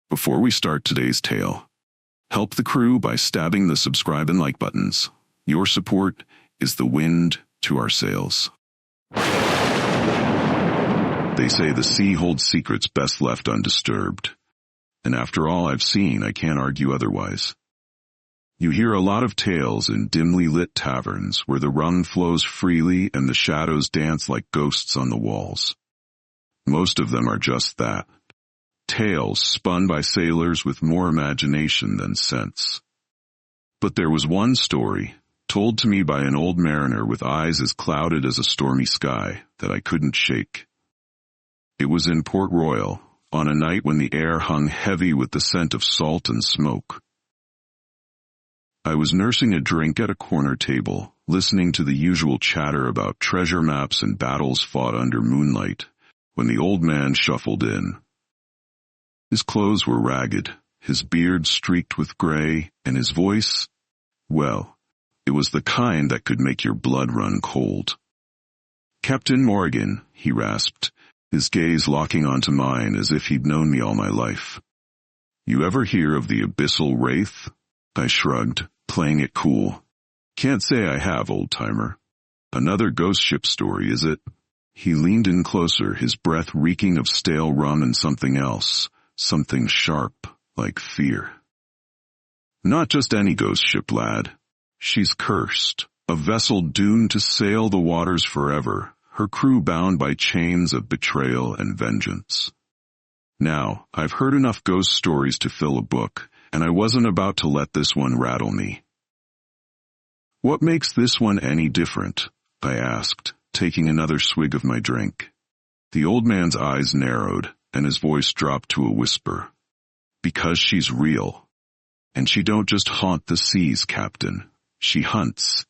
Before we start today's tale, help the crew by stabbing the subscribe and like buttons. Your support is the wind to our sails. They say the sea holds secrets best left undisturbed. And after all I've seen, I can't argue otherwise. You hear a lot of tales in dimly lit taverns where the rum flows freely and the shadows dance like ghosts on the walls. Most of them are just that. Tales spun by sailors with more imagination than sense. But there was one story, told to me by an old mariner with eyes as clouded as a stormy sky, that I couldn't shake. It was in Port Royal, on a night when the air hung heavy with the scent of salt and smoke. I was nursing a drink at a corner table, listening to the usual chatter about treasure maps and battles fought under moonlight, when the old man shuffled in. His clothes were ragged, his beard streaked with gray, and his voice, well, it was the kind that could make your blood run cold. "Captain Morrigan," he rasped, his gaze locking onto mine as if he'd known me all my life. "You ever hear of the abyssal wraith?" I shrugged, playing it cool. "Can't say I have, old-timer." "Another ghost ship story, is it?" He leaned in closer, his breath reeking of stale rum and something else, something sharp, like fear. "Not just any ghost ship, lad. She's cursed, a vessel doomed to sail the waters forever, her crew bound by chains of betrayal and vengeance. Now, I've heard enough ghost stories to fill a book, and I wasn't about to let this one rattle me." "What makes this one any different?" I asked, taking another swig of my drink. The old man's eyes narrowed, and his voice dropped to a whisper. "Because she's real. And she don't just haunt the seas, Captain. She hunts."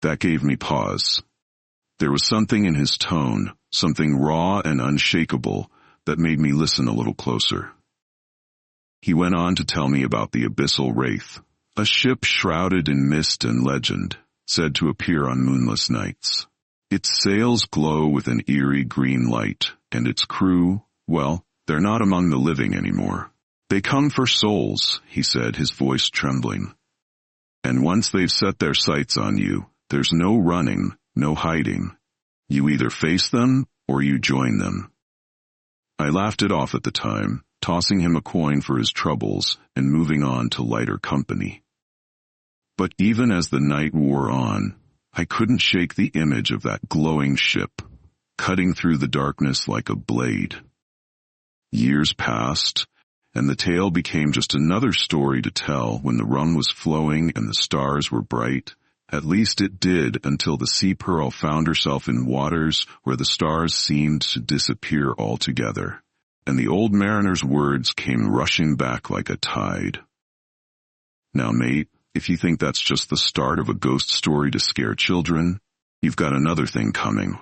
That gave me pause. There was something in his tone, something raw and unshakable, that made me listen a little closer. He went on to tell me about the abyssal wraith, a ship shrouded in mist and legend, said to appear on moonless nights. Its sails glow with an eerie green light, and its crew, well, they're not among the living anymore. "They come for souls," he said, his voice trembling. "And once they've set their sights on you, there's no running, no hiding. You either face them, or you join them." I laughed it off at the time, tossing him a coin for his troubles and moving on to lighter company. But even as the night wore on, I couldn't shake the image of that glowing ship, cutting through the darkness like a blade. Years passed, and the tale became just another story to tell when the rum was flowing and the stars were bright. At least it did until the sea pearl found herself in waters where the stars seemed to disappear altogether, and the old mariner's words came rushing back like a tide. "Now, mate, if you think that's just the start of a ghost story to scare children, you've got another thing coming."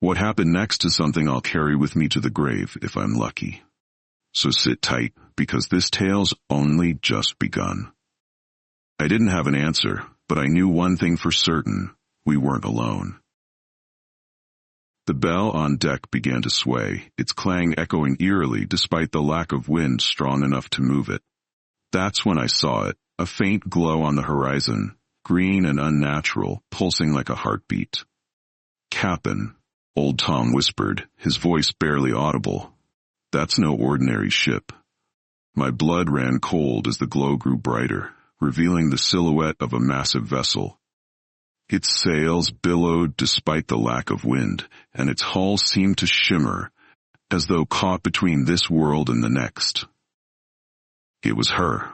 What happened next is something I'll carry with me to the grave if I'm lucky. So sit tight, because this tale's only just begun. I didn't have an answer, but I knew one thing for certain: we weren't alone. The bell on deck began to sway, its clang echoing eerily despite the lack of wind strong enough to move it. That's when I saw it, a faint glow on the horizon, green and unnatural, pulsing like a heartbeat. "Cap'n," old Tom whispered, his voice barely audible. "That's no ordinary ship." My blood ran cold as the glow grew brighter, revealing the silhouette of a massive vessel. Its sails billowed despite the lack of wind, and its hull seemed to shimmer, as though caught between this world and the next. It was her.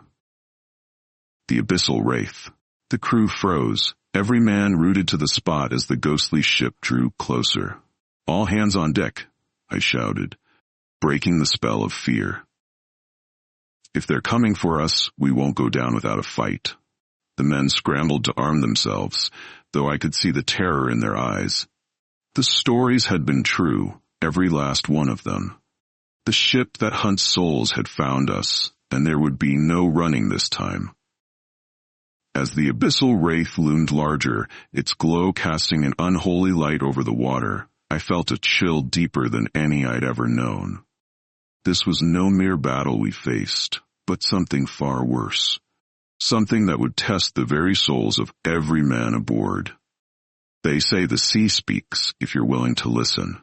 The abyssal wraith. The crew froze, every man rooted to the spot as the ghostly ship drew closer. "All hands on deck," I shouted, breaking the spell of fear. "If they're coming for us, we won't go down without a fight." The men scrambled to arm themselves, though I could see the terror in their eyes. The stories had been true, every last one of them. The ship that hunts souls had found us, and there would be no running this time. As the abyssal wraith loomed larger, its glow casting an unholy light over the water, I felt a chill deeper than any I'd ever known. This was no mere battle we faced, but something far worse. Something that would test the very souls of every man aboard. They say the sea speaks if you're willing to listen.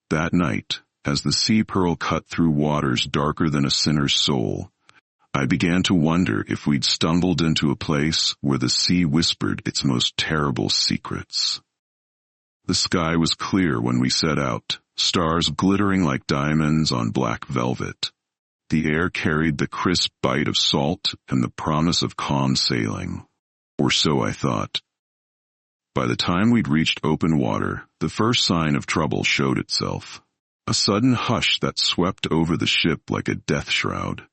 That night, as the sea pearl cut through waters darker than a sinner's soul, I began to wonder if we'd stumbled into a place where the sea whispered its most terrible secrets. The sky was clear when we set out, stars glittering like diamonds on black velvet. The air carried the crisp bite of salt and the promise of calm sailing. Or so I thought. By the time we'd reached open water, the first sign of trouble showed itself. A sudden hush that swept over the ship like a death shroud.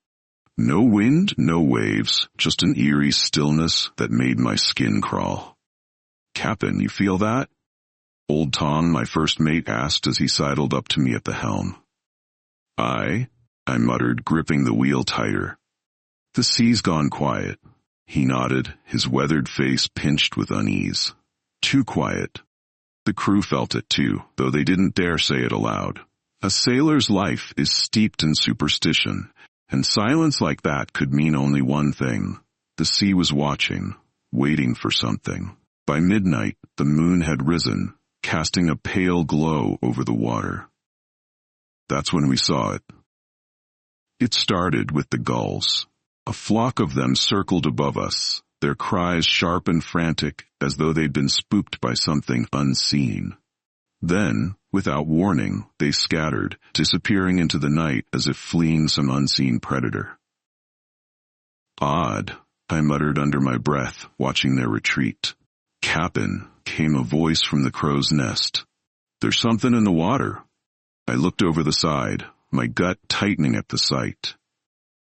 No wind, no waves, just an eerie stillness that made my skin crawl. "Captain, you feel that?" Old Tom, my first mate, asked as he sidled up to me at the helm. I muttered, gripping the wheel tighter. "The sea's gone quiet." He nodded, his weathered face pinched with unease. "Too quiet." The crew felt it too, though they didn't dare say it aloud. A sailor's life is steeped in superstition, and silence like that could mean only one thing. The sea was watching, waiting for something. By midnight, the moon had risen, casting a pale glow over the water. That's when we saw it. It started with the gulls. A flock of them circled above us, their cries sharp and frantic as though they'd been spooked by something unseen. Then, without warning, they scattered, disappearing into the night as if fleeing some unseen predator. "Odd," I muttered under my breath, watching their retreat. "Captain," came a voice from the crow's nest. "There's something in the water." I looked over the side, my gut tightening at the sight.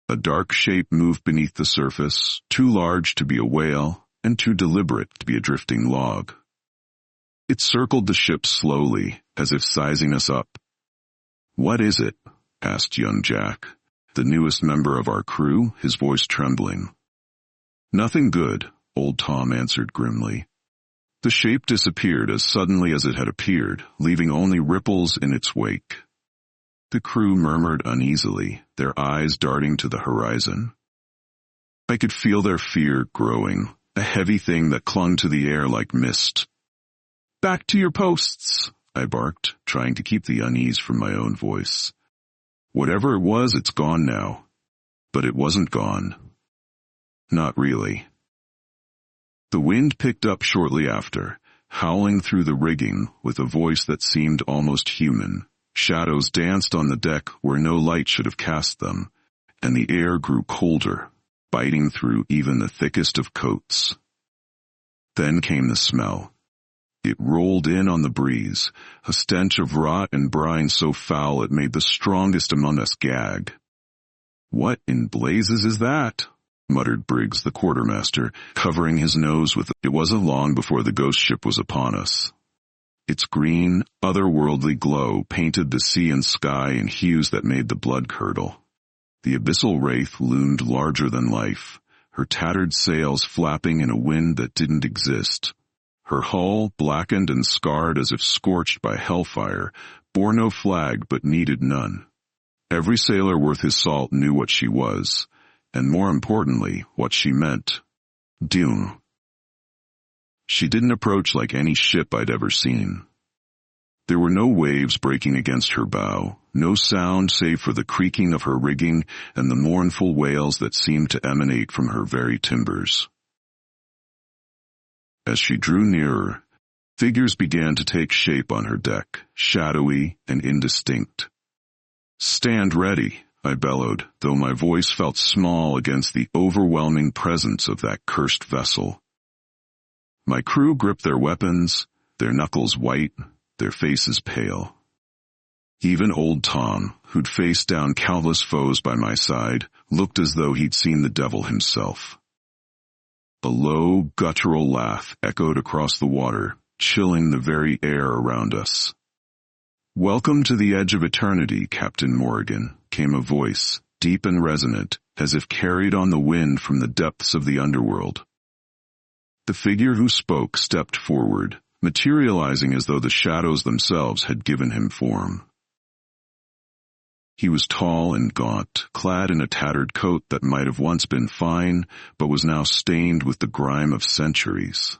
A dark shape moved beneath the surface, too large to be a whale, and too deliberate to be a drifting log. It circled the ship slowly, as if sizing us up. "What is it?" asked young Jack, the newest member of our crew, his voice trembling. "Nothing good," old Tom answered grimly. The shape disappeared as suddenly as it had appeared, leaving only ripples in its wake. The crew murmured uneasily, their eyes darting to the horizon. I could feel their fear growing, a heavy thing that clung to the air like mist. "Back to your posts," I barked, trying to keep the unease from my own voice. Whatever it was, it's gone now. But it wasn't gone. Not really. The wind picked up shortly after, howling through the rigging with a voice that seemed almost human. Shadows danced on the deck where no light should have cast them, and the air grew colder, biting through even the thickest of coats. Then came the smell. It rolled in on the breeze, a stench of rot and brine so foul it made the strongest among us gag. "What in blazes is that?" muttered Briggs, the quartermaster, covering his nose with it. It wasn't long before the ghost ship was upon us. Its green, otherworldly glow painted the sea and sky in hues that made the blood curdle. The abyssal wraith loomed larger than life, her tattered sails flapping in a wind that didn't exist. Her hull, blackened and scarred as if scorched by hellfire, bore no flag but needed none. Every sailor worth his salt knew what she was, and more importantly, what she meant. Dune. She didn't approach like any ship I'd ever seen. There were no waves breaking against her bow, no sound save for the creaking of her rigging and the mournful wails that seemed to emanate from her very timbers. As she drew nearer, figures began to take shape on her deck, shadowy and indistinct. "Stand ready," I bellowed, though my voice felt small against the overwhelming presence of that cursed vessel. My crew gripped their weapons, their knuckles white, their faces pale. Even old Tom, who'd faced down countless foes by my side, looked as though he'd seen the devil himself. A low, guttural laugh echoed across the water, chilling the very air around us. "Welcome to the edge of eternity, Captain Morrigan," came a voice, deep and resonant, as if carried on the wind from the depths of the underworld. The figure who spoke stepped forward, materializing as though the shadows themselves had given him form. He was tall and gaunt, clad in a tattered coat that might have once been fine, but was now stained with the grime of centuries.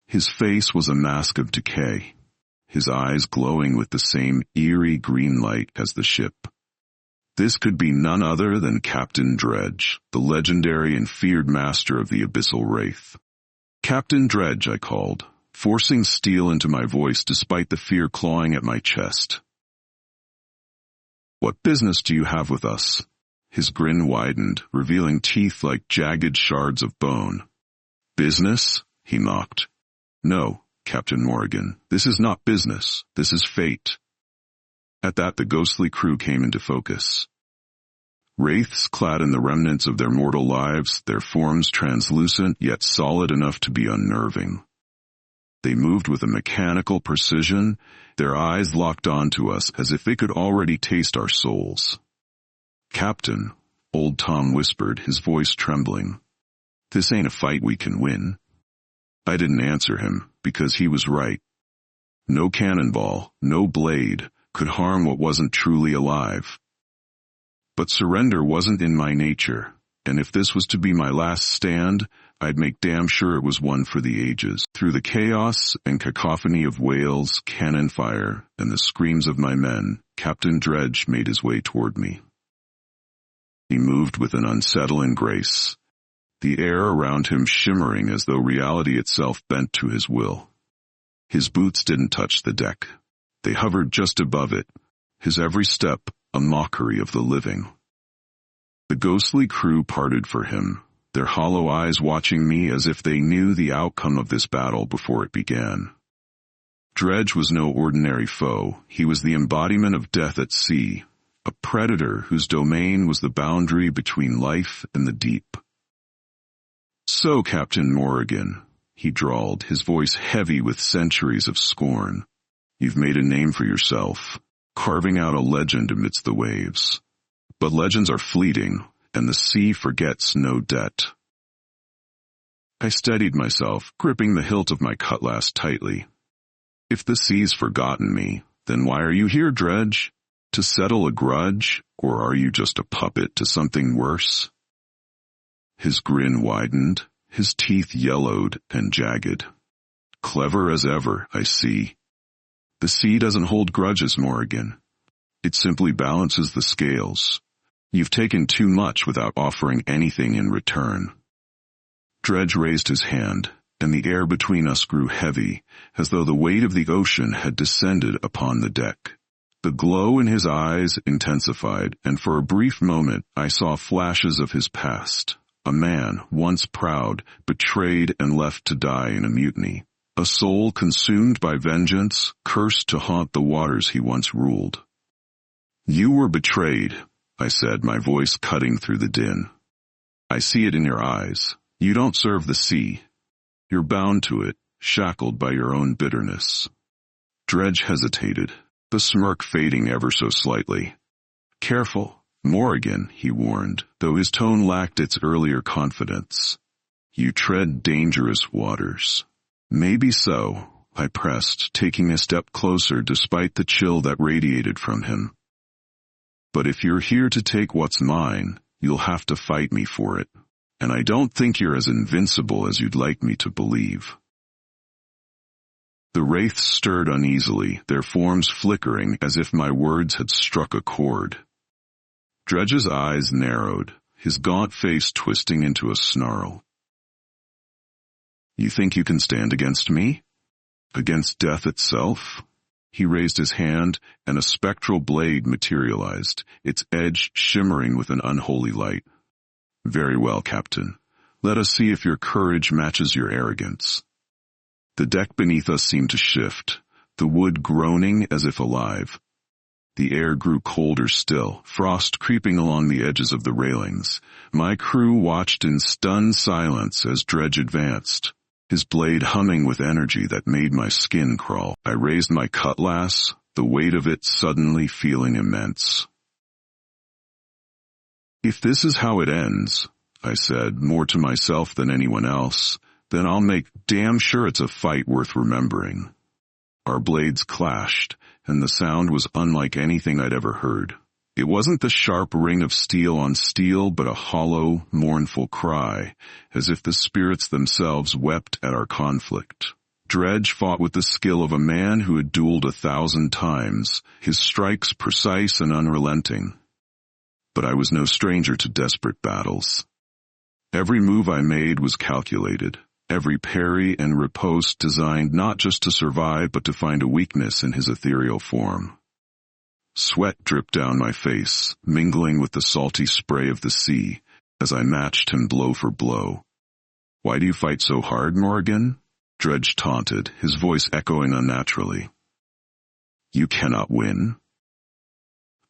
His face was a mask of decay, his eyes glowing with the same eerie green light as the ship. This could be none other than Captain Dredge, the legendary and feared master of the Abyssal Wraith. "Captain Dredge," I called, forcing steel into my voice despite the fear clawing at my chest. "What business do you have with us?" His grin widened, revealing teeth like jagged shards of bone. "Business?" he mocked. "No, Captain Morrigan, this is not business. This is fate." At that, the ghostly crew came into focus. Wraiths clad in the remnants of their mortal lives, their forms translucent yet solid enough to be unnerving. They moved with a mechanical precision, their eyes locked onto us as if they could already taste our souls. "Captain," old Tom whispered, his voice trembling, "this ain't a fight we can win." I didn't answer him, because he was right. No cannonball, no blade, could harm what wasn't truly alive. But surrender wasn't in my nature, and if this was to be my last stand, I'd make damn sure it was one for the ages. Through the chaos and cacophony of wails, cannon fire, and the screams of my men, Captain Dredge made his way toward me. He moved with an unsettling grace, the air around him shimmering as though reality itself bent to his will. His boots didn't touch the deck. They hovered just above it, his every step a mockery of the living. The ghostly crew parted for him, their hollow eyes watching me as if they knew the outcome of this battle before it began. Dredge was no ordinary foe. He was the embodiment of death at sea, a predator whose domain was the boundary between life and the deep. "So, Captain Morrigan," he drawled, his voice heavy with centuries of scorn, "you've made a name for yourself, carving out a legend amidst the waves. But legends are fleeting, and the sea forgets no debt." I steadied myself, gripping the hilt of my cutlass tightly. "If the sea's forgotten me, then why are you here, Dredge? To settle a grudge, or are you just a puppet to something worse?" His grin widened, his teeth yellowed and jagged. "Clever as ever, I see. The sea doesn't hold grudges, Morrigan. It simply balances the scales. You've taken too much without offering anything in return." Dredge raised his hand, and the air between us grew heavy, as though the weight of the ocean had descended upon the deck. The glow in his eyes intensified, and for a brief moment I saw flashes of his past. A man, once proud, betrayed and left to die in a mutiny. A soul consumed by vengeance, cursed to haunt the waters he once ruled. "You were betrayed," I said, my voice cutting through the din. "I see it in your eyes. You don't serve the sea. You're bound to it, shackled by your own bitterness." Dredge hesitated, the smirk fading ever so slightly. "Careful, Morrigan," he warned, though his tone lacked its earlier confidence. "You tread dangerous waters." "Maybe so," I pressed, taking a step closer despite the chill that radiated from him. "But if you're here to take what's mine, you'll have to fight me for it. And I don't think you're as invincible as you'd like me to believe." The wraiths stirred uneasily, their forms flickering as if my words had struck a chord. Dredge's eyes narrowed, his gaunt face twisting into a snarl. "You think you can stand against me? Against death itself?" He raised his hand, and a spectral blade materialized, its edge shimmering with an unholy light. "Very well, Captain. Let us see if your courage matches your arrogance." The deck beneath us seemed to shift, the wood groaning as if alive. The air grew colder still, frost creeping along the edges of the railings. My crew watched in stunned silence as Dredge advanced, his blade humming with energy that made my skin crawl. I raised my cutlass, the weight of it suddenly feeling immense. "If this is how it ends," I said, more to myself than anyone else, "then I'll make damn sure it's a fight worth remembering." Our blades clashed, and the sound was unlike anything I'd ever heard. It wasn't the sharp ring of steel on steel, but a hollow, mournful cry, as if the spirits themselves wept at our conflict. Dredge fought with the skill of a man who had dueled 1,000 times, his strikes precise and unrelenting. But I was no stranger to desperate battles. Every move I made was calculated, every parry and riposte designed not just to survive but to find a weakness in his ethereal form. Sweat dripped down my face, mingling with the salty spray of the sea, as I matched him blow for blow. "Why do you fight so hard, Morrigan?" Dredge taunted, his voice echoing unnaturally. "You cannot win.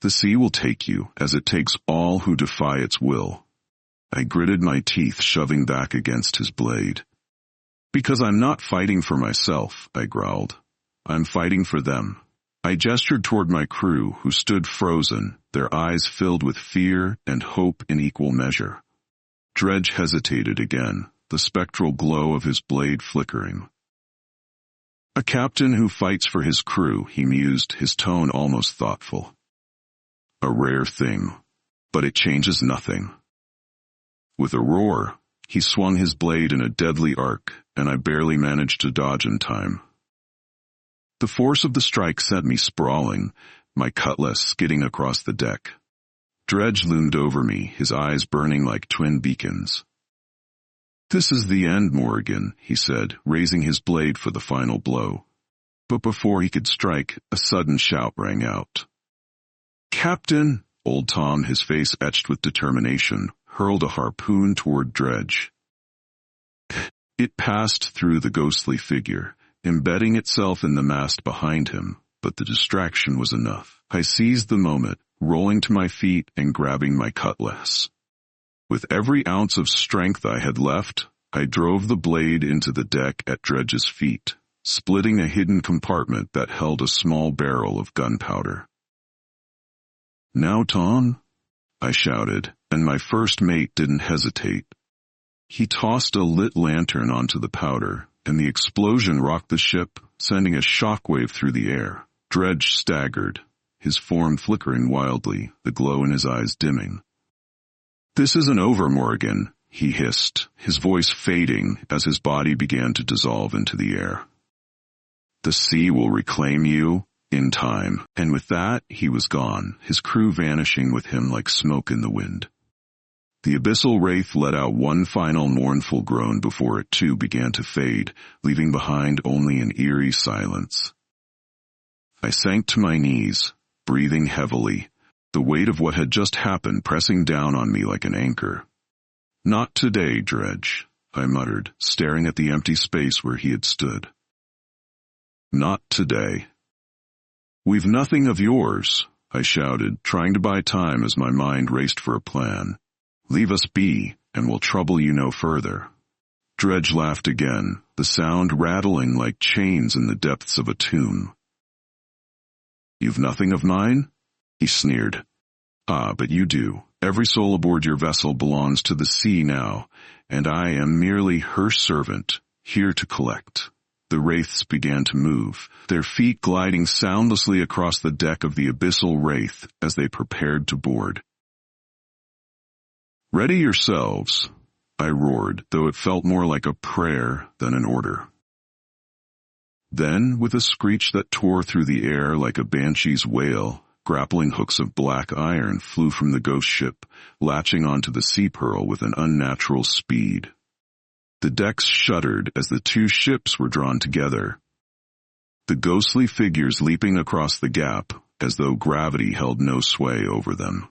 The sea will take you, as it takes all who defy its will." I gritted my teeth, shoving back against his blade. "Because I'm not fighting for myself," I growled. "I'm fighting for them." I gestured toward my crew, who stood frozen, their eyes filled with fear and hope in equal measure. Dredge hesitated again, the spectral glow of his blade flickering. "A captain who fights for his crew," he mused, his tone almost thoughtful. "A rare thing, but it changes nothing." With a roar, he swung his blade in a deadly arc, and I barely managed to dodge in time. The force of the strike sent me sprawling, my cutlass skidding across the deck. Dredge loomed over me, his eyes burning like twin beacons. "This is the end, Morrigan," he said, raising his blade for the final blow. But before he could strike, a sudden shout rang out. "Captain!" Old Tom, his face etched with determination, hurled a harpoon toward Dredge. It passed through the ghostly figure, embedding itself in the mast behind him, but the distraction was enough. I seized the moment, rolling to my feet and grabbing my cutlass. With every ounce of strength I had left, I drove the blade into the deck at Dredge's feet, splitting a hidden compartment that held a small barrel of gunpowder. "Now, Tom," I shouted, and my first mate didn't hesitate. He tossed a lit lantern onto the powder, and the explosion rocked the ship, sending a shockwave through the air. Dredge staggered, his form flickering wildly, the glow in his eyes dimming. "This isn't over, Morrigan," he hissed, his voice fading as his body began to dissolve into the air. "The sea will reclaim you in time." And with that, he was gone, his crew vanishing with him like smoke in the wind. The abyssal wraith let out one final mournful groan before it too began to fade, leaving behind only an eerie silence. I sank to my knees, breathing heavily, the weight of what had just happened pressing down on me like an anchor. "Not today, Dredge," I muttered, staring at the empty space where he had stood. "Not today." "We've nothing of yours," I shouted, trying to buy time as my mind raced for a plan. "Leave us be, and we'll trouble you no further." Dredge laughed again, the sound rattling like chains in the depths of a tomb. "You've nothing of mine?" he sneered. "Ah, but you do. Every soul aboard your vessel belongs to the sea now, and I am merely her servant, here to collect." The wraiths began to move, their feet gliding soundlessly across the deck of the abyssal wraith as they prepared to board. "Ready yourselves," I roared, though it felt more like a prayer than an order. Then, with a screech that tore through the air like a banshee's wail, grappling hooks of black iron flew from the ghost ship, latching onto the sea pearl with an unnatural speed. The decks shuddered as the two ships were drawn together, the ghostly figures leaping across the gap as though gravity held no sway over them.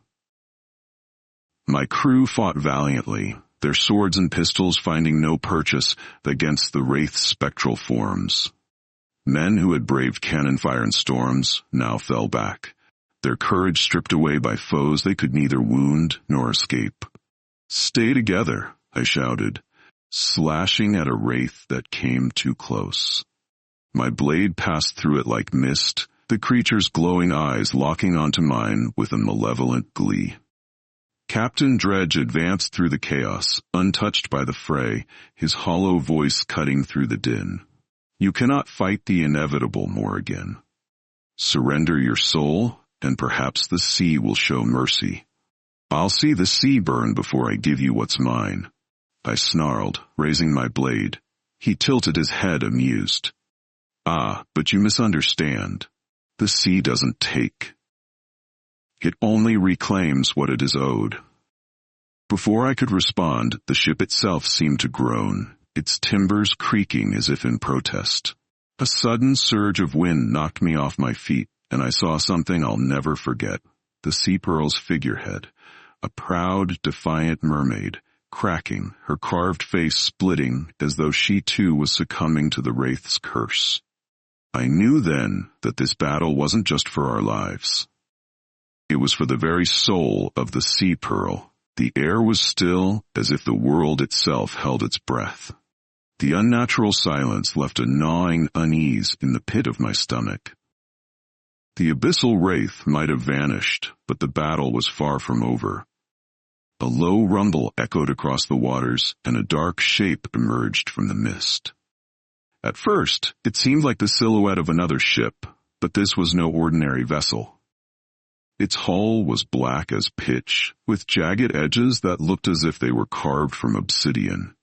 My crew fought valiantly, their swords and pistols finding no purchase against the wraith's spectral forms. Men who had braved cannon fire and storms now fell back, their courage stripped away by foes they could neither wound nor escape. "Stay together," I shouted, slashing at a wraith that came too close. My blade passed through it like mist, the creature's glowing eyes locking onto mine with a malevolent glee. Captain Dredge advanced through the chaos, untouched by the fray, his hollow voice cutting through the din. "You cannot fight the inevitable, Morrigan. Surrender your soul, and perhaps the sea will show mercy. I'll see the sea burn before I give you what's mine. I snarled, raising my blade. He tilted his head, amused. Ah, but you misunderstand. The sea doesn't take. It only reclaims what it is owed. Before I could respond, the ship itself seemed to groan, its timbers creaking as if in protest. A sudden surge of wind knocked me off my feet, and I saw something I'll never forget. The Sea Pearl's figurehead, a proud, defiant mermaid, cracking, her carved face splitting as though she too was succumbing to the Wraith's curse. I knew then that this battle wasn't just for our lives. It was for the very soul of the Sea Pearl. The air was still, as if the world itself held its breath. The unnatural silence left a gnawing unease in the pit of my stomach. The abyssal wraith might have vanished, but the battle was far from over. A low rumble echoed across the waters, and a dark shape emerged from the mist. At first, it seemed like the silhouette of another ship, but this was no ordinary vessel. Its hull was black as pitch, with jagged edges that looked as if they were carved from obsidian.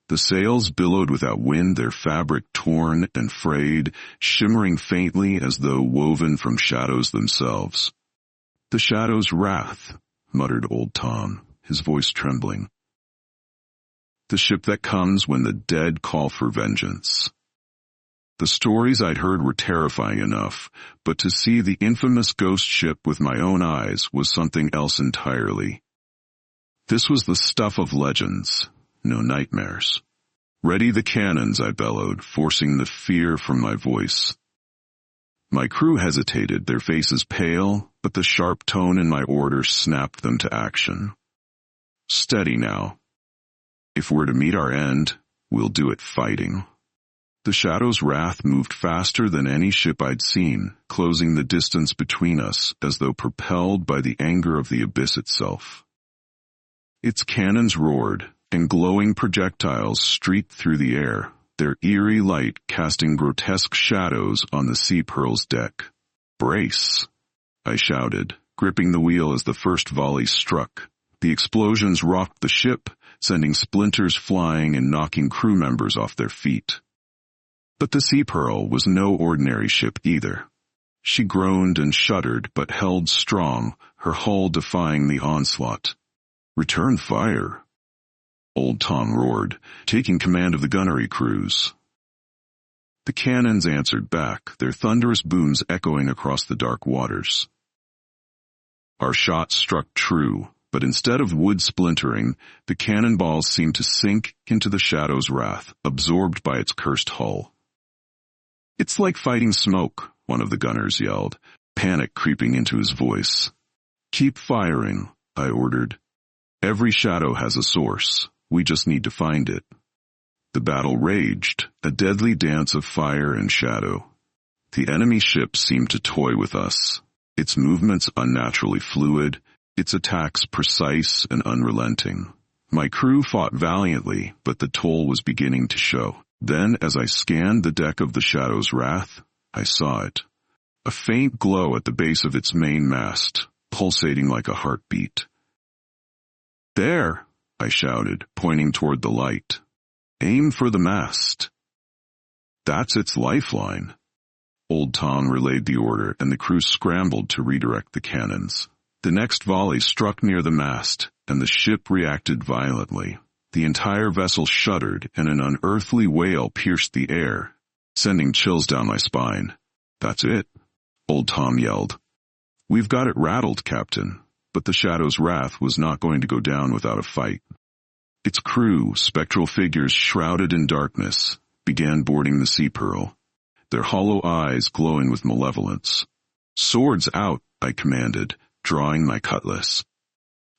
The sails billowed without wind, their fabric torn and frayed, shimmering faintly as though woven from shadows themselves. "The Shadow's wrath," muttered Old Tom, his voice trembling. "The ship that comes when the dead call for vengeance." The stories I'd heard were terrifying enough, but to see the infamous ghost ship with my own eyes was something else entirely. This was the stuff of legends, no nightmares. "Ready the cannons," I bellowed, forcing the fear from my voice. My crew hesitated, their faces pale, but the sharp tone in my order snapped them to action. "Steady now. If we're to meet our end, we'll do it fighting." The Shadow's wrath moved faster than any ship I'd seen, closing the distance between us as though propelled by the anger of the abyss itself. Its cannons roared, and glowing projectiles streaked through the air, their eerie light casting grotesque shadows on the Sea Pearl's deck. "Brace!" I shouted, gripping the wheel as the first volley struck. The explosions rocked the ship, sending splinters flying and knocking crew members off their feet. But the Sea Pearl was no ordinary ship either. She groaned and shuddered, but held strong, her hull defying the onslaught. "Return fire!" Old Tom roared, taking command of the gunnery crews. The cannons answered back, their thunderous booms echoing across the dark waters. Our shots struck true, but instead of wood splintering, the cannonballs seemed to sink into the Shadow's wrath, absorbed by its cursed hull. "It's like fighting smoke," one of the gunners yelled, panic creeping into his voice. "Keep firing," I ordered. "Every shadow has a source. We just need to find it." The battle raged, a deadly dance of fire and shadow. The enemy ship seemed to toy with us, its movements unnaturally fluid, its attacks precise and unrelenting. My crew fought valiantly, but the toll was beginning to show. Then, as I scanned the deck of the Shadow's wrath, I saw it. A faint glow at the base of its main mast, pulsating like a heartbeat. "There!" I shouted, pointing toward the light. "Aim for the mast." "That's its lifeline." Old Tom relayed the order, and the crew scrambled to redirect the cannons. The next volley struck near the mast, and the ship reacted violently. The entire vessel shuddered, and an unearthly wail pierced the air, sending chills down my spine. "That's it," Old Tom yelled. "We've got it rattled, Captain." But the Shadow's wrath was not going to go down without a fight. Its crew, spectral figures shrouded in darkness, began boarding the Sea Pearl, their hollow eyes glowing with malevolence. "Swords out," I commanded, drawing my cutlass.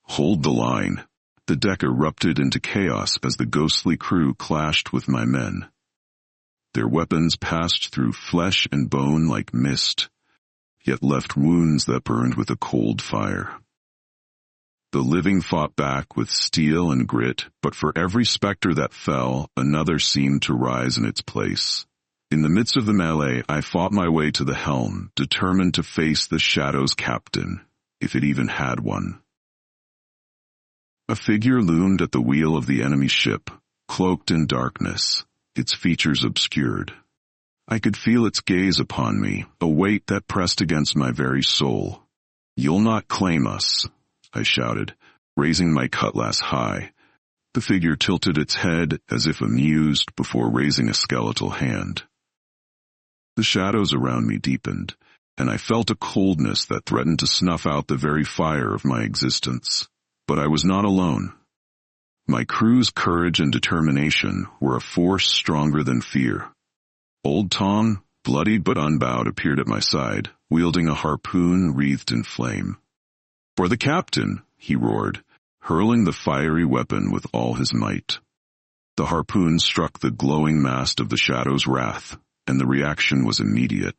"Hold the line." The deck erupted into chaos as the ghostly crew clashed with my men. Their weapons passed through flesh and bone like mist, yet left wounds that burned with a cold fire. The living fought back with steel and grit, but for every specter that fell, another seemed to rise in its place. In the midst of the melee, I fought my way to the helm, determined to face the Shadow's captain, if it even had one. A figure loomed at the wheel of the enemy ship, cloaked in darkness, its features obscured. I could feel its gaze upon me, a weight that pressed against my very soul. "You'll not claim us," I shouted, raising my cutlass high. The figure tilted its head as if amused before raising a skeletal hand. The shadows around me deepened, and I felt a coldness that threatened to snuff out the very fire of my existence. But I was not alone. My crew's courage and determination were a force stronger than fear. Old Tom, bloodied but unbowed, appeared at my side, wielding a harpoon wreathed in flame. "For the captain," he roared, hurling the fiery weapon with all his might. The harpoon struck the glowing mast of the Shadow's wrath, and the reaction was immediate.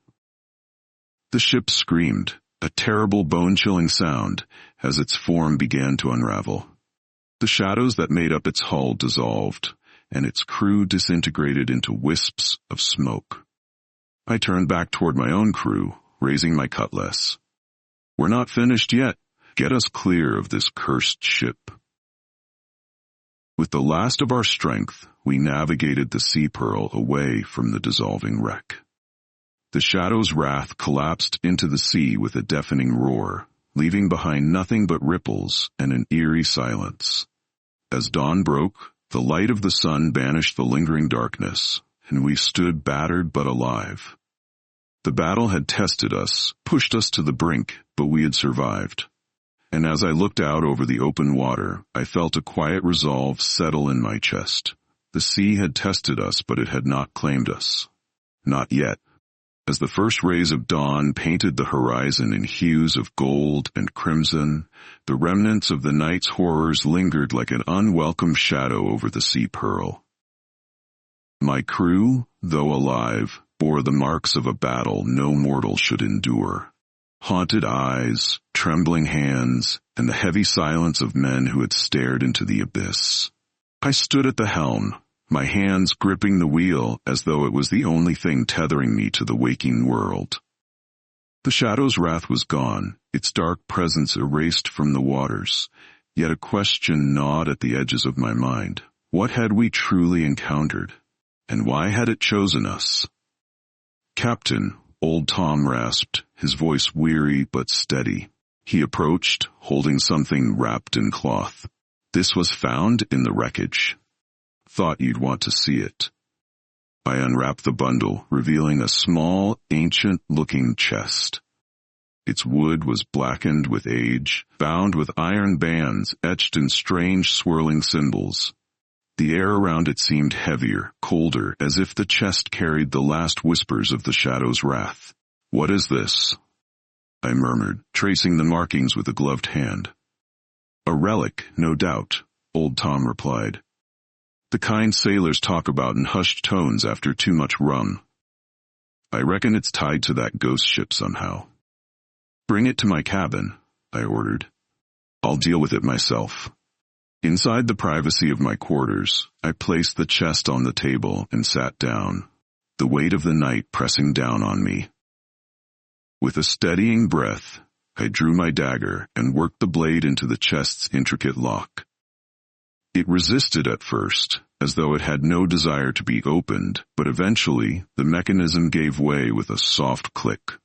The ship screamed, a terrible bone-chilling sound, as its form began to unravel. The shadows that made up its hull dissolved, and its crew disintegrated into wisps of smoke. I turned back toward my own crew, raising my cutlass. "We're not finished yet. Get us clear of this cursed ship." With the last of our strength, we navigated the sea pearl away from the dissolving wreck. The Shadow's wrath collapsed into the sea with a deafening roar, leaving behind nothing but ripples and an eerie silence. As dawn broke, the light of the sun banished the lingering darkness, and we stood battered but alive. The battle had tested us, pushed us to the brink, but we had survived. And as I looked out over the open water, I felt a quiet resolve settle in my chest. The sea had tested us, but it had not claimed us. Not yet. As the first rays of dawn painted the horizon in hues of gold and crimson, the remnants of the night's horrors lingered like an unwelcome shadow over the sea pearl. My crew, though alive, bore the marks of a battle no mortal should endure. Haunted eyes, trembling hands, and the heavy silence of men who had stared into the abyss. I stood at the helm, my hands gripping the wheel as though it was the only thing tethering me to the waking world. The Shadow's wrath was gone, its dark presence erased from the waters, yet a question gnawed at the edges of my mind. What had we truly encountered? And why had it chosen us? "Captain," Old Tom rasped, his voice weary but steady. He approached, holding something wrapped in cloth. "This was found in the wreckage. Thought you'd want to see it." I unwrapped the bundle, revealing a small, ancient-looking chest. Its wood was blackened with age, bound with iron bands etched in strange swirling symbols. The air around it seemed heavier, colder, as if the chest carried the last whispers of the Shadow's wrath. "What is this?" I murmured, tracing the markings with a gloved hand. "A relic, no doubt," Old Tom replied. "The kind sailors talk about in hushed tones after too much rum. I reckon it's tied to that ghost ship somehow." "Bring it to my cabin," I ordered. "I'll deal with it myself." Inside the privacy of my quarters, I placed the chest on the table and sat down, the weight of the night pressing down on me. With a steadying breath, I drew my dagger and worked the blade into the chest's intricate lock. It resisted at first, as though it had no desire to be opened, but eventually the mechanism gave way with a soft click.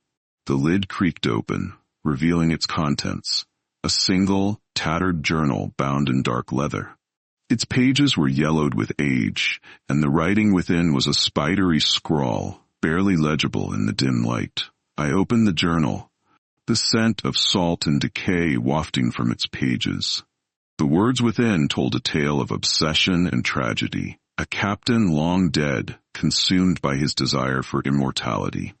The lid creaked open, revealing its contents. A single, tattered journal bound in dark leather. Its pages were yellowed with age, and the writing within was a spidery scrawl, barely legible in the dim light. I opened the journal, the scent of salt and decay wafting from its pages. The words within told a tale of obsession and tragedy, a captain long dead, consumed by his desire for immortality.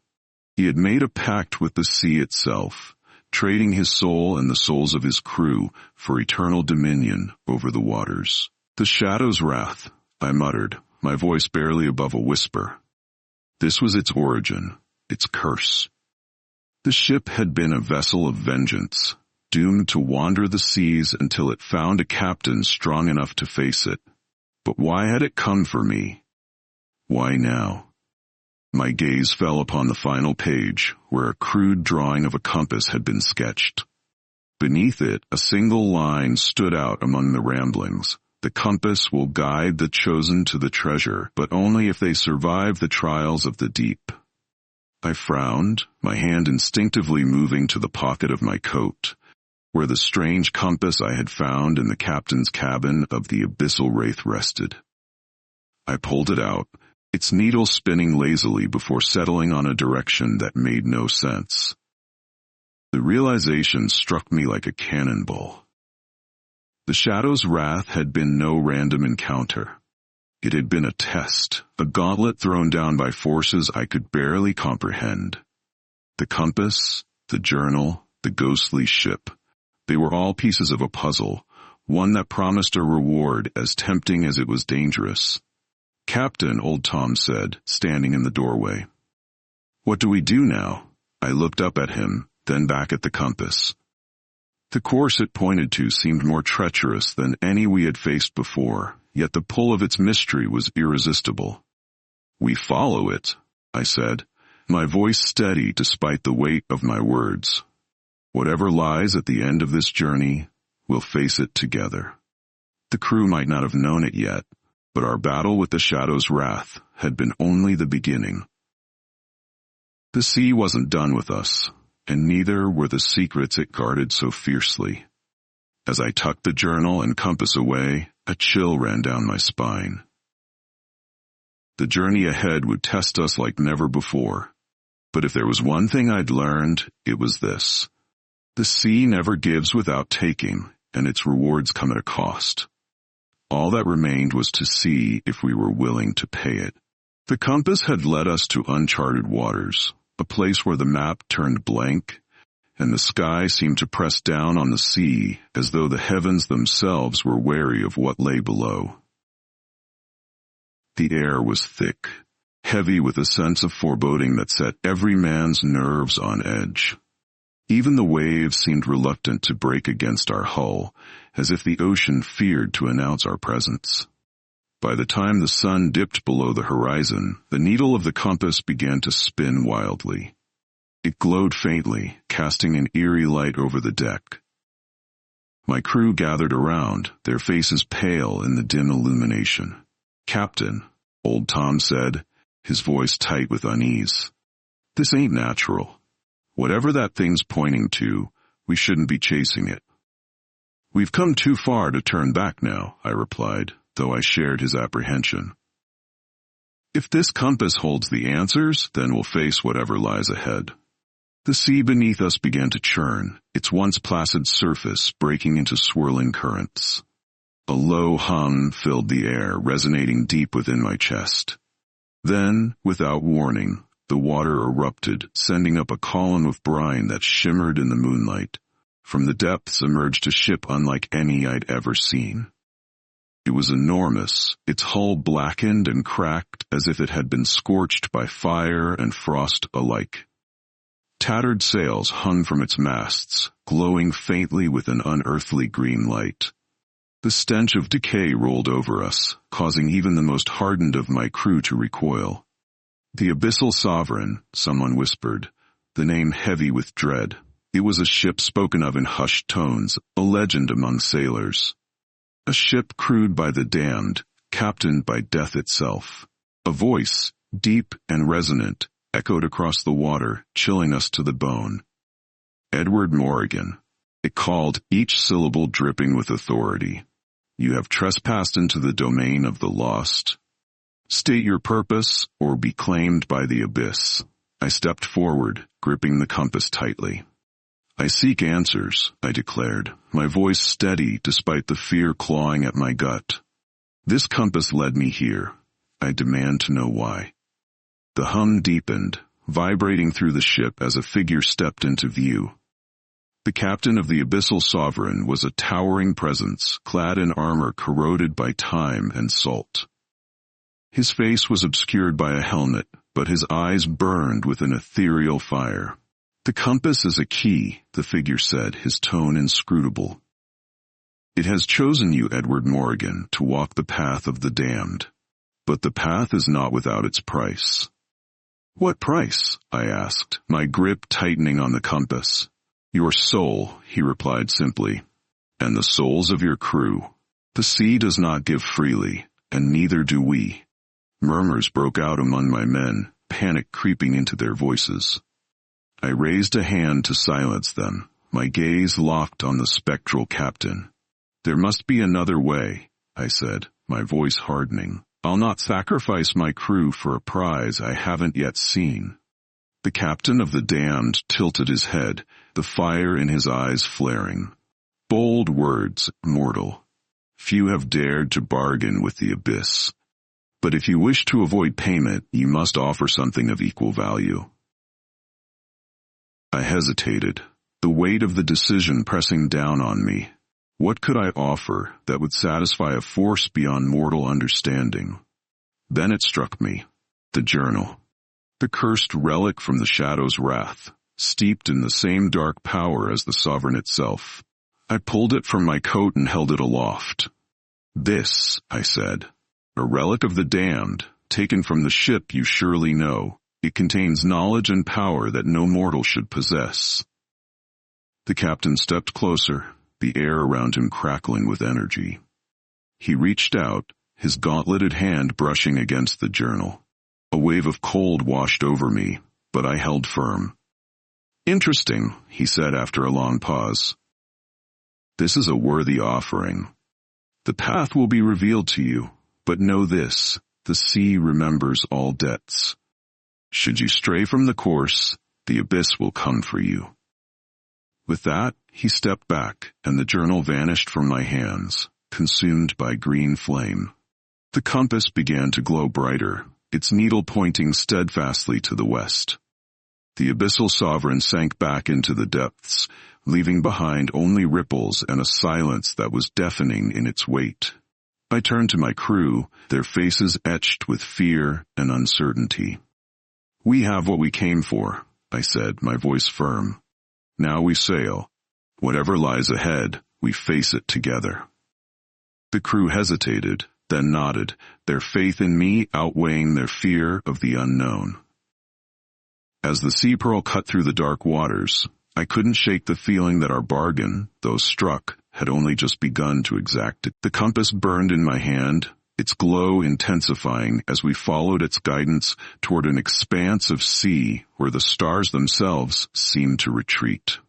He had made a pact with the sea itself, trading his soul and the souls of his crew for eternal dominion over the waters. "The Shadow's wrath," I muttered, my voice barely above a whisper. This was its origin, its curse. The ship had been a vessel of vengeance, doomed to wander the seas until it found a captain strong enough to face it. But why had it come for me? Why now? My gaze fell upon the final page, where a crude drawing of a compass had been sketched. Beneath it, a single line stood out among the ramblings. The compass will guide the chosen to the treasure, but only if they survive the trials of the deep. I frowned, my hand instinctively moving to the pocket of my coat, where the strange compass I had found in the captain's cabin of the Abyssal Wraith rested. I pulled it out, its needle spinning lazily before settling on a direction that made no sense. The realization struck me like a cannonball. The Shadow's wrath had been no random encounter. It had been a test, a gauntlet thrown down by forces I could barely comprehend. The compass, the journal, the ghostly ship, they were all pieces of a puzzle, one that promised a reward as tempting as it was dangerous. "Captain," old Tom said, standing in the doorway. "What do we do now?" I looked up at him, then back at the compass. The course it pointed to seemed more treacherous than any we had faced before, yet the pull of its mystery was irresistible. "We follow it," I said, my voice steady despite the weight of my words. "Whatever lies at the end of this journey, we'll face it together." The crew might not have known it yet, but our battle with the Shadow's wrath had been only the beginning. The sea wasn't done with us, and neither were the secrets it guarded so fiercely. As I tucked the journal and compass away, a chill ran down my spine. The journey ahead would test us like never before, but if there was one thing I'd learned, it was this. The sea never gives without taking, and its rewards come at a cost. All that remained was to see if we were willing to pay it. The compass had led us to uncharted waters, a place where the map turned blank, and the sky seemed to press down on the sea as though the heavens themselves were wary of what lay below. The air was thick, heavy with a sense of foreboding that set every man's nerves on edge. Even the waves seemed reluctant to break against our hull, as if the ocean feared to announce our presence. By the time the sun dipped below the horizon, the needle of the compass began to spin wildly. It glowed faintly, casting an eerie light over the deck. My crew gathered around, their faces pale in the dim illumination. "Captain," old Tom said, his voice tight with unease, "this ain't natural. Whatever that thing's pointing to, we shouldn't be chasing it." "We've come too far to turn back now," I replied, though I shared his apprehension. "If this compass holds the answers, then we'll face whatever lies ahead." The sea beneath us began to churn, its once placid surface breaking into swirling currents. A low hum filled the air, resonating deep within my chest. Then, without warning, the water erupted, sending up a column of brine that shimmered in the moonlight. From the depths emerged a ship unlike any I'd ever seen. It was enormous, its hull blackened and cracked as if it had been scorched by fire and frost alike. Tattered sails hung from its masts, glowing faintly with an unearthly green light. The stench of decay rolled over us, causing even the most hardened of my crew to recoil. "The Abyssal Sovereign," someone whispered, the name heavy with dread. It was a ship spoken of in hushed tones, a legend among sailors. A ship crewed by the damned, captained by death itself. A voice, deep and resonant, echoed across the water, chilling us to the bone. "Edward Morrigan." It called, each syllable dripping with authority. "You have trespassed into the domain of the lost. State your purpose, or be claimed by the abyss." I stepped forward, gripping the compass tightly. "I seek answers," I declared, my voice steady despite the fear clawing at my gut. "This compass led me here. I demand to know why." The hum deepened, vibrating through the ship as a figure stepped into view. The captain of the Abyssal Sovereign was a towering presence, clad in armor corroded by time and salt. His face was obscured by a helmet, but his eyes burned with an ethereal fire. "The compass is a key," the figure said, his tone inscrutable. "It has chosen you, Edward Morrigan, to walk the path of the damned. But the path is not without its price. What price? I asked, my grip tightening on the compass. Your soul, he replied simply, and the souls of your crew. The sea does not give freely, and neither do we. Murmurs broke out among my men, panic creeping into their voices. I raised a hand to silence them, my gaze locked on the spectral captain. There must be another way, I said, my voice hardening. I'll not sacrifice my crew for a prize I haven't yet seen. The captain of the damned tilted his head, the fire in his eyes flaring. Bold words, mortal. Few have dared to bargain with the abyss. But if you wish to avoid payment, you must offer something of equal value. I hesitated, the weight of the decision pressing down on me. What could I offer that would satisfy a force beyond mortal understanding? Then it struck me. The journal. The cursed relic from the Shadow's wrath, steeped in the same dark power as the Sovereign itself. I pulled it from my coat and held it aloft. This, I said, a relic of the damned, taken from the ship you surely know. It contains knowledge and power that no mortal should possess. The captain stepped closer, the air around him crackling with energy. He reached out, his gauntleted hand brushing against the journal. A wave of cold washed over me, but I held firm. Interesting, he said after a long pause. This is a worthy offering. The path will be revealed to you, but know this, the sea remembers all debts. Should you stray from the course, the abyss will come for you. With that, he stepped back, and the journal vanished from my hands, consumed by green flame. The compass began to glow brighter, its needle pointing steadfastly to the west. The abyssal sovereign sank back into the depths, leaving behind only ripples and a silence that was deafening in its weight. I turned to my crew, their faces etched with fear and uncertainty. We have what we came for, I said, my voice firm. Now we sail. Whatever lies ahead, we face it together. The crew hesitated, then nodded, their faith in me outweighing their fear of the unknown. As the sea pearl cut through the dark waters, I couldn't shake the feeling that our bargain, though struck, had only just begun to exact it. The compass burned in my hand, its glow intensifying as we followed its guidance toward an expanse of sea where the stars themselves seemed to retreat.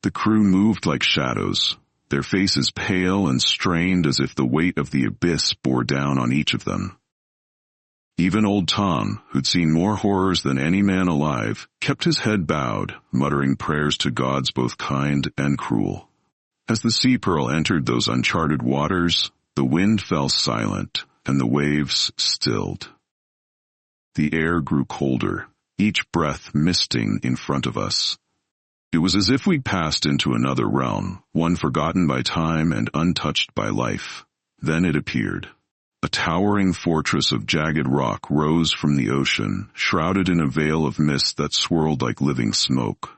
The crew moved like shadows, their faces pale and strained as if the weight of the abyss bore down on each of them. Even old Tom, who'd seen more horrors than any man alive, kept his head bowed, muttering prayers to gods both kind and cruel. As the sea pearl entered those uncharted waters, the wind fell silent, and the waves stilled. The air grew colder, each breath misting in front of us. It was as if we'd passed into another realm, one forgotten by time and untouched by life. Then it appeared. A towering fortress of jagged rock rose from the ocean, shrouded in a veil of mist that swirled like living smoke.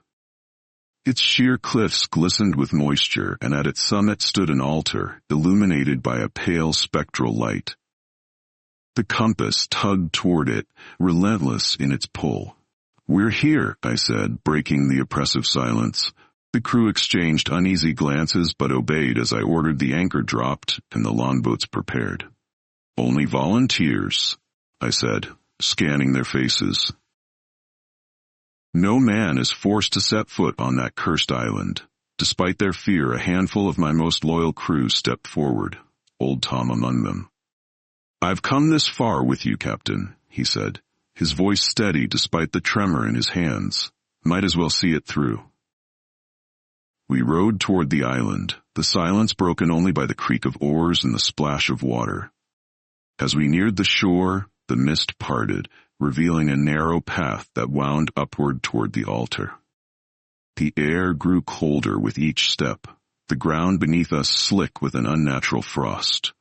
Its sheer cliffs glistened with moisture, and at its summit stood an altar, illuminated by a pale spectral light. The compass tugged toward it, relentless in its pull. "We're here," I said, breaking the oppressive silence. The crew exchanged uneasy glances but obeyed as I ordered the anchor dropped and the longboats prepared. "Only volunteers," I said, scanning their faces. No man is forced to set foot on that cursed island. Despite their fear, a handful of my most loyal crew stepped forward, old Tom among them. "I've come this far with you, Captain," he said, his voice steady despite the tremor in his hands. Might as well see it through. We rowed toward the island, the silence broken only by the creak of oars and the splash of water. As we neared the shore, the mist parted, revealing a narrow path that wound upward toward the altar. The air grew colder with each step, the ground beneath us slick with an unnatural frost.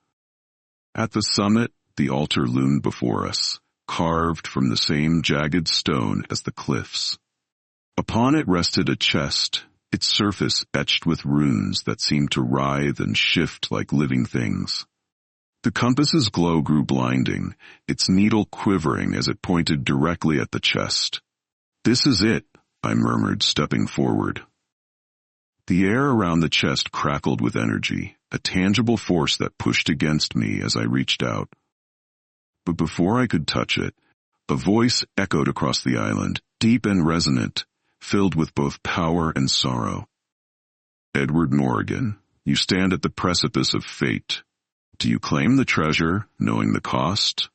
At the summit, the altar loomed before us, carved from the same jagged stone as the cliffs. Upon it rested a chest, its surface etched with runes that seemed to writhe and shift like living things. The compass's glow grew blinding, its needle quivering as it pointed directly at the chest. "This is it," I murmured, stepping forward. The air around the chest crackled with energy, a tangible force that pushed against me as I reached out. But before I could touch it, a voice echoed across the island, deep and resonant, filled with both power and sorrow. "Edward Morrigan, you stand at the precipice of fate. Do you claim the treasure, knowing the cost?"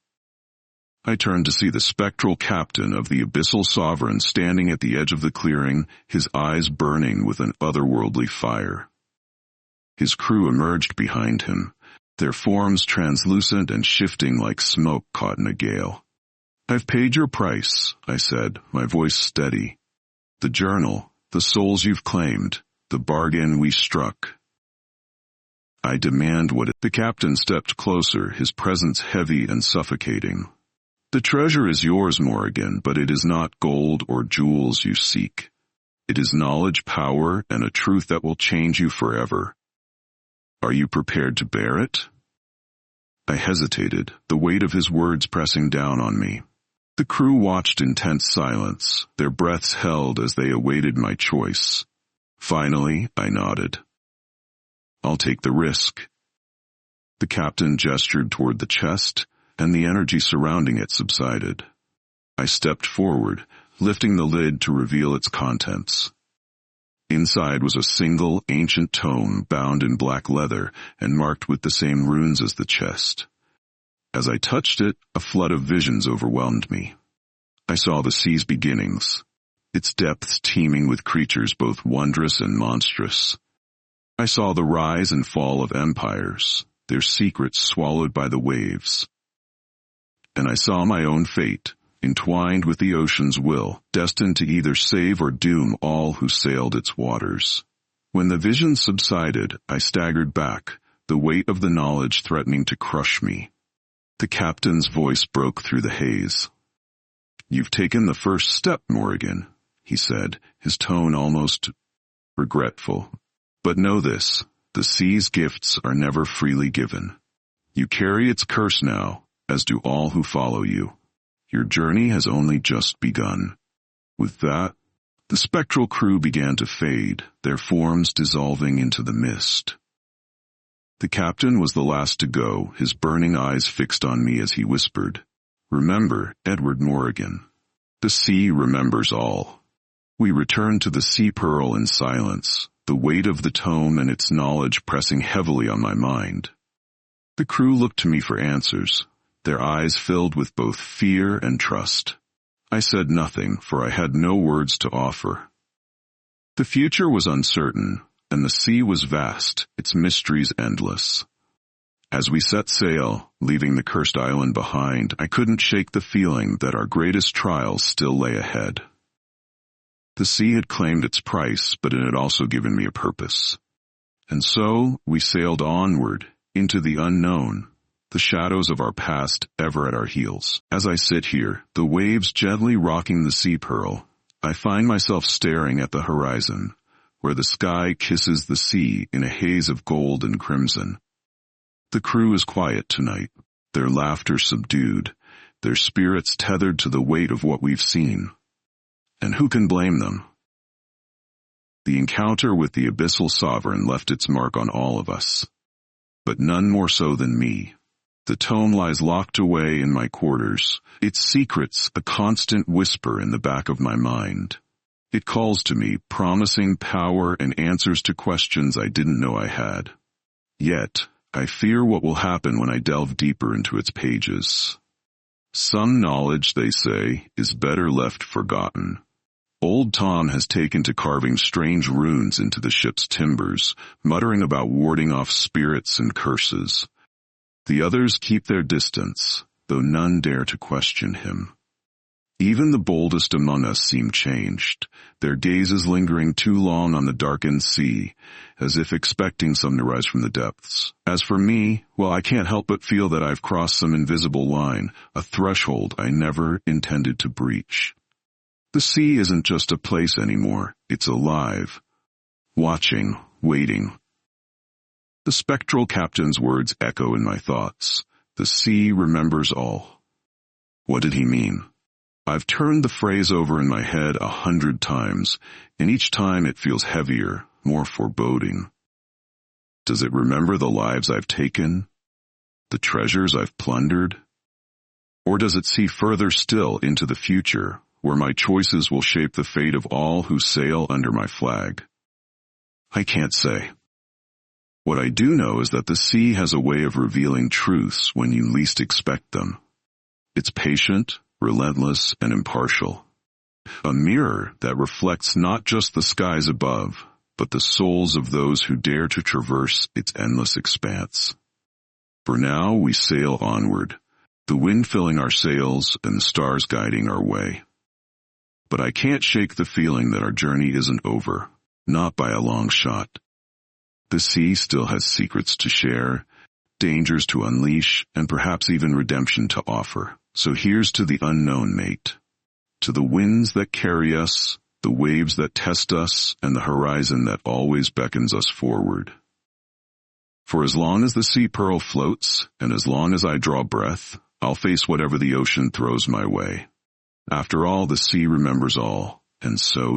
I turned to see the spectral captain of the Abyssal Sovereign standing at the edge of the clearing, his eyes burning with an otherworldly fire. His crew emerged behind him, their forms translucent and shifting like smoke caught in a gale. "I've paid your price," I said, my voice steady. "The journal, the souls you've claimed, the bargain we struck. I demand what it—" The captain stepped closer, his presence heavy and suffocating. "The treasure is yours, Morrigan, but it is not gold or jewels you seek. It is knowledge, power, and a truth that will change you forever. Are you prepared to bear it?" I hesitated, the weight of his words pressing down on me. The crew watched in tense silence, their breaths held as they awaited my choice. Finally, I nodded. "I'll take the risk." The captain gestured toward the chest, and the energy surrounding it subsided. I stepped forward, lifting the lid to reveal its contents. Inside was a single, ancient tome bound in black leather and marked with the same runes as the chest. As I touched it, a flood of visions overwhelmed me. I saw the sea's beginnings, its depths teeming with creatures both wondrous and monstrous. I saw the rise and fall of empires, their secrets swallowed by the waves. And I saw my own fate, entwined with the ocean's will, destined to either save or doom all who sailed its waters. When the vision subsided, I staggered back, the weight of the knowledge threatening to crush me. The captain's voice broke through the haze. "You've taken the first step, Morrigan," he said, his tone almost regretful. "But know this, the sea's gifts are never freely given. You carry its curse now, as do all who follow you. Your journey has only just begun." With that, the spectral crew began to fade, their forms dissolving into the mist. The captain was the last to go, his burning eyes fixed on me as he whispered, "Remember, Edward Morrigan. The sea remembers all." We returned to the sea pearl in silence, the weight of the tome and its knowledge pressing heavily on my mind. The crew looked to me for answers, their eyes filled with both fear and trust. I said nothing, for I had no words to offer. The future was uncertain, and the sea was vast, its mysteries endless. As we set sail, leaving the cursed island behind, I couldn't shake the feeling that our greatest trials still lay ahead. The sea had claimed its price, but it had also given me a purpose. And so, we sailed onward, into the unknown, the shadows of our past ever at our heels. As I sit here, the waves gently rocking the sea pearl, I find myself staring at the horizon, where the sky kisses the sea in a haze of gold and crimson. The crew is quiet tonight, their laughter subdued, their spirits tethered to the weight of what we've seen. And who can blame them? The encounter with the Abyssal Sovereign left its mark on all of us, but none more so than me. The tome lies locked away in my quarters, its secrets a constant whisper in the back of my mind. It calls to me, promising power and answers to questions I didn't know I had. Yet, I fear what will happen when I delve deeper into its pages. Some knowledge, they say, is better left forgotten. Old Tom has taken to carving strange runes into the ship's timbers, muttering about warding off spirits and curses. The others keep their distance, though none dare to question him. Even the boldest among us seem changed, their gazes lingering too long on the darkened sea, as if expecting some to rise from the depths. As for me, well, I can't help but feel that I've crossed some invisible line, a threshold I never intended to breach. The sea isn't just a place anymore, it's alive, watching, waiting. The spectral captain's words echo in my thoughts. The sea remembers all. What did he mean? I've turned the phrase over in my head 100 times, and each time it feels heavier, more foreboding. Does it remember the lives I've taken? The treasures I've plundered? Or does it see further still into the future, where my choices will shape the fate of all who sail under my flag? I can't say. What I do know is that the sea has a way of revealing truths when you least expect them. It's patient, relentless, and impartial. A mirror that reflects not just the skies above, but the souls of those who dare to traverse its endless expanse. For now we sail onward, the wind filling our sails and the stars guiding our way. But I can't shake the feeling that our journey isn't over, not by a long shot. The sea still has secrets to share, dangers to unleash, and perhaps even redemption to offer. So here's to the unknown, mate. To the winds that carry us, the waves that test us, and the horizon that always beckons us forward. For as long as the sea pearl floats, and as long as I draw breath, I'll face whatever the ocean throws my way. After all, the sea remembers all, and so